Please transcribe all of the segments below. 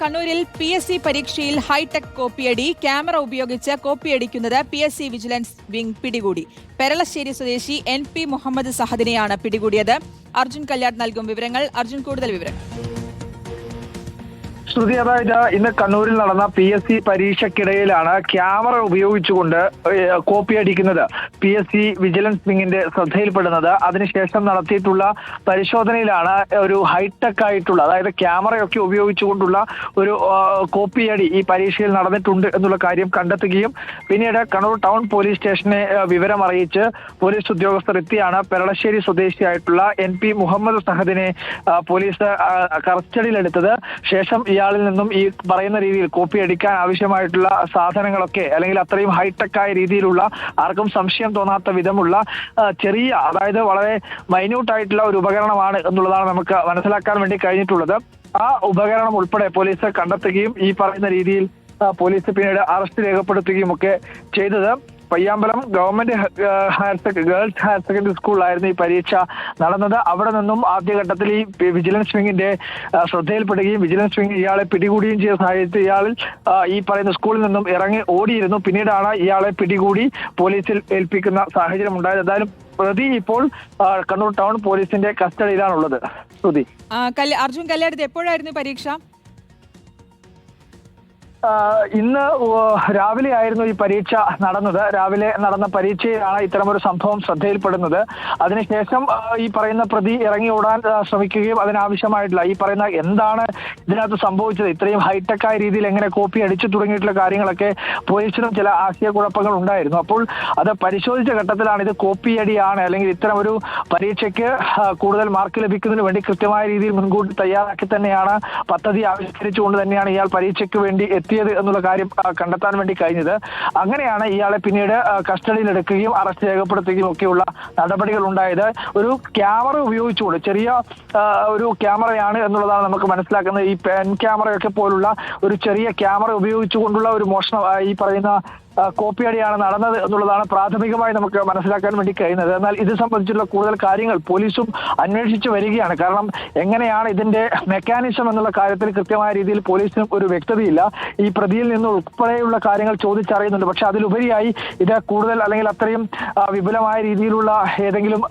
കണ്ണൂരിൽ PSC പരീക്ഷയിൽ hi tech കോപ്പിയടി. Camera ഉപയോഗിച്ച് കോപ്പിയടിക്കുന്നത് PSC വിജിലൻസ് വിംഗ് പിടികൂടി. പെരളശ്ശേരി സ്വദേശി NP മുഹമ്മദ് സഹദിനെയാണ് പിടികൂടിയത്. അർജുൻ കല്യാട് നൽകും വിവരങ്ങൾ. അർജുൻ, കൂടുതൽ വിവരം. ശ്രുതി, അതായത് ഇന്ന് കണ്ണൂരിൽ നടന്ന PSC പരീക്ഷയ്ക്കിടയിലാണ് ക്യാമറ ഉപയോഗിച്ചുകൊണ്ട് കോപ്പി അടിക്കുന്നത് PSC വിജിലൻസ് വിങ്ങിന്റെ ശ്രദ്ധയിൽപ്പെടുന്നത്. അതിനുശേഷം നടത്തിയിട്ടുള്ള പരിശോധനയിലാണ് ഒരു ഹൈടെക് ആയിട്ടുള്ള, അതായത് ക്യാമറയൊക്കെ ഉപയോഗിച്ചുകൊണ്ടുള്ള ഒരു കോപ്പിയടി ഈ പരീക്ഷയിൽ നടന്നിട്ടുണ്ട് എന്നുള്ള കാര്യം കണ്ടെത്തുകയും പിന്നീട് കണ്ണൂർ ടൗൺ പോലീസ് സ്റ്റേഷനെ വിവരം അറിയിച്ച് പോലീസ് ഉദ്യോഗസ്ഥർ എത്തിയാണ് പെരളശ്ശേരി സ്വദേശിയായിട്ടുള്ള NP മുഹമ്മദ് സഹദിനെ പോലീസ് കസ്റ്റഡിയിലെടുത്തത്. ശേഷം ഇയാളിൽ നിന്നും ഈ പറയുന്ന രീതിയിൽ കോപ്പി അടിക്കാൻ ആവശ്യമായിട്ടുള്ള സാധനങ്ങളൊക്കെ, അല്ലെങ്കിൽ അത്രയും ഹൈടെക് ആയ രീതിയിലുള്ള, ആർക്കും സംശയം തോന്നാത്ത വിധമുള്ള ചെറിയ, അതായത് വളരെ മൈന്യൂട്ട് ആയിട്ടുള്ള ഒരു ഉപകരണമാണ് എന്നുള്ളതാണ് നമുക്ക് മനസ്സിലാക്കാൻ വേണ്ടി കഴിഞ്ഞിട്ടുള്ളത്. ആ ഉപകരണം ഉൾപ്പെടെ പോലീസ് കണ്ടെത്തുകയും ഈ പറയുന്ന രീതിയിൽ പോലീസ് പിന്നീട് അറസ്റ്റ് രേഖപ്പെടുത്തുകയും ഒക്കെ ചെയ്തത്. Payyambalam government girls higher secondary സ്കൂളിലായിരുന്നു ഈ പരീക്ഷ നടന്നത്. അവിടെ നിന്നും ആദ്യഘട്ടത്തിൽ ഈ വിജിലൻസ് വിങ്ങിന്റെ ശ്രദ്ധയിൽപ്പെടുകയും വിജിലൻസ് വിങ് ഇയാളെ പിടികൂടുകയും ചെയ്ത സാഹചര്യത്തിൽ ഇയാളിൽ ഈ പറയുന്ന സ്കൂളിൽ നിന്നും ഇറങ്ങി ഓടിയിരുന്നു. പിന്നീടാണ് ഇയാളെ പിടികൂടി പോലീസിൽ ഏൽപ്പിക്കുന്ന സാഹചര്യം ഉണ്ടായത്. എന്തായാലും പ്രതി ഇപ്പോൾ കണ്ണൂർ ടൗൺ പോലീസിന്റെ കസ്റ്റഡിയിലാണുള്ളത്. ശ്രുതി, അർജുൻ കല്യാട്, എപ്പോഴായിരുന്നു പരീക്ഷ? ഇന്ന് രാവിലെ ആയിരുന്നു ഈ പരീക്ഷ നടന്നത്. രാവിലെ നടന്ന പരീക്ഷയിലാണ് ഇത്തരമൊരു സംഭവം ശ്രദ്ധയിൽപ്പെടുന്നത്. അതിനുശേഷം ഈ പറയുന്ന പ്രതി ഇറങ്ങി ഓടാൻ ശ്രമിക്കുകയും അതിനാവശ്യമായിട്ടുള്ള ഈ പറയുന്ന എന്താണ് ഇതിനകത്ത് സംഭവിച്ചത്, ഇത്രയും ഹൈടെക് ആയ രീതിയിൽ എങ്ങനെ കോപ്പി അടിച്ചു തുടങ്ങിയിട്ടുള്ള കാര്യങ്ങളൊക്കെ പോലീസിനും ചില ആശയക്കുഴപ്പങ്ങൾ ഉണ്ടായിരുന്നു. അപ്പോൾ അത് പരിശോധിച്ച ഘട്ടത്തിലാണ് ഇത് കോപ്പിയടിയാണ്, അല്ലെങ്കിൽ ഇത്തരം ഒരു പരീക്ഷയ്ക്ക് കൂടുതൽ മാർക്ക് ലഭിക്കുന്നതിന് വേണ്ടി കൃത്യമായ രീതിയിൽ മുൻകൂട്ടി തയ്യാറാക്കി തന്നെയാണ്, പദ്ധതി ആവിഷ്കരിച്ചുകൊണ്ട് തന്നെയാണ് ഇയാൾ പരീക്ഷയ്ക്ക് വേണ്ടി എന്നുള്ള കാര്യം കണ്ടെത്താൻ വേണ്ടി കഴിഞ്ഞത്. അങ്ങനെയാണ് ഇയാളെ പിന്നീട് കസ്റ്റഡിയിലെടുക്കുകയും അറസ്റ്റ് രേഖപ്പെടുത്തുകയും ഒക്കെയുള്ള നടപടികൾ ഉണ്ടായത്. ഒരു ക്യാമറ ഉപയോഗിച്ചുകൊണ്ട്, ചെറിയ ഒരു ക്യാമറയാണ് എന്നുള്ളതാണ് നമുക്ക് മനസ്സിലാക്കുന്നത്. ഈ പെൻ ക്യാമറയൊക്കെ പോലുള്ള ഒരു ചെറിയ ക്യാമറ ഉപയോഗിച്ചുകൊണ്ടുള്ള ഒരു മോഷണം, ഈ പറയുന്ന കോപ്പിയടിയാണ് നടന്നത് എന്നുള്ളതാണ് പ്രാഥമികമായി നമുക്ക് മനസ്സിലാക്കാൻ വേണ്ടി കഴിയുന്നത്. എന്നാൽ ഇത് സംബന്ധിച്ചുള്ള കൂടുതൽ കാര്യങ്ങൾ പോലീസും അന്വേഷിച്ചു വരികയാണ്. കാരണം എങ്ങനെയാണ് ഇതിന്റെ മെക്കാനിസം എന്നുള്ള കാര്യത്തിൽ കൃത്യമായ രീതിയിൽ പോലീസിനും ഒരു വ്യക്തതയില്ല. ഈ പ്രതിയിൽ നിന്ന് ഉൾപ്പെടെയുള്ള കാര്യങ്ങൾ ചോദിച്ചറിയുന്നുണ്ട്. പക്ഷെ അതിലുപരിയായി ഇത് കൂടുതൽ, അല്ലെങ്കിൽ അത്രയും വിപുലമായ രീതിയിലുള്ള ഏതെങ്കിലും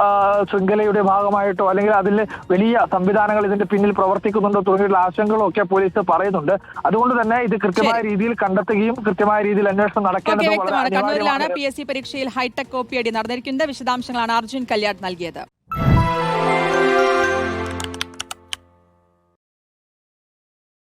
ശൃംഖലയുടെ ഭാഗമായിട്ടോ, അല്ലെങ്കിൽ അതിൽ വലിയ സംവിധാനങ്ങൾ ഇതിന്റെ പിന്നിൽ പ്രവർത്തിക്കുന്നുണ്ടോ തുടങ്ങിയുള്ള ആശങ്കകളും ഒക്കെ പോലീസ് പറയുന്നുണ്ട്. അതുകൊണ്ട് തന്നെ ഇത് കൃത്യമായ രീതിയിൽ കണ്ടെത്തുകയും കൃത്യമായ രീതിയിൽ അന്വേഷണം നടക്കേണ്ടത് വ്യക്തമാണ്. കണ്ണൂരിലാണ് PSC പരീക്ഷയിൽ ഹൈടെക് കോപ്പിയടി നടന്നിരിക്കുന്നത്. വിശദാംശങ്ങളാണ് അർജുൻ കല്യാട് നൽകിയത്.